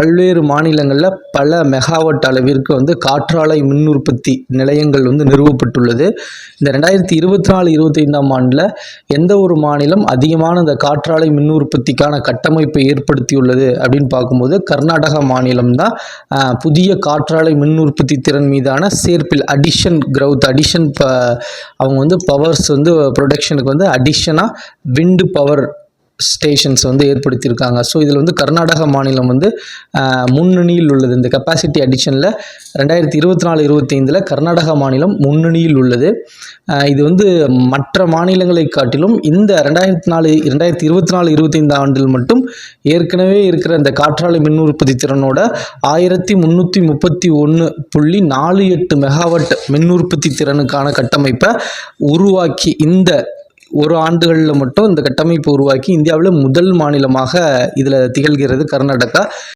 பல்வேறு மாநிலங்களில் பல மெகாவாட் அளவிற்கு வந்து காற்றாலை மின் உற்பத்தி நிலையங்கள் வந்து நிறுவப்பட்டுள்ளது. இந்த 2024-25ஆம் ஆண்டில் எந்த ஒரு மாநிலம் அதிகமான இந்த காற்றாலை மின் உற்பத்திக்கான கட்டமைப்பை ஏற்படுத்தியுள்ளது அப்படின்னு பார்க்கும்போது கர்நாடகா மாநிலம் தான் புதிய காற்றாலை மின் உற்பத்தி திறன் மீதான சேர்ப்பில் அடிஷன் அவங்க வந்து பவர்ஸ் வந்து ப்ரொடக்ஷனுக்கு வந்து அடிஷனாக விண்டு பவர் ஸ்டேஷன்ஸ் வந்து ஏற்படுத்தியிருக்காங்க. ஸோ இதில் வந்து கர்நாடகா மாநிலம் வந்து முன்னணியில் உள்ளது. இந்த கெப்பாசிட்டி அடிஷனில் 2024-25 கர்நாடகா மாநிலம் முன்னணியில் உள்ளது. இது வந்து மற்ற மாநிலங்களை காட்டிலும் இந்த 2024-25 ஆண்டில் மட்டும் ஏற்கனவே இருக்கிற இந்த காற்றாலை மின் உற்பத்தி திறனோட 1331.48 மெகாவாட் மின் உற்பத்தி திறனுக்கான கட்டமைப்பை உருவாக்கி இந்த ஒரு ஆண்டுகளில் மட்டும் இந்த கட்டமைப்பு உருவாக்கி இந்தியாவில் முதல் மாநிலமாக இதில் திகழ்கிறது கர்நாடகா.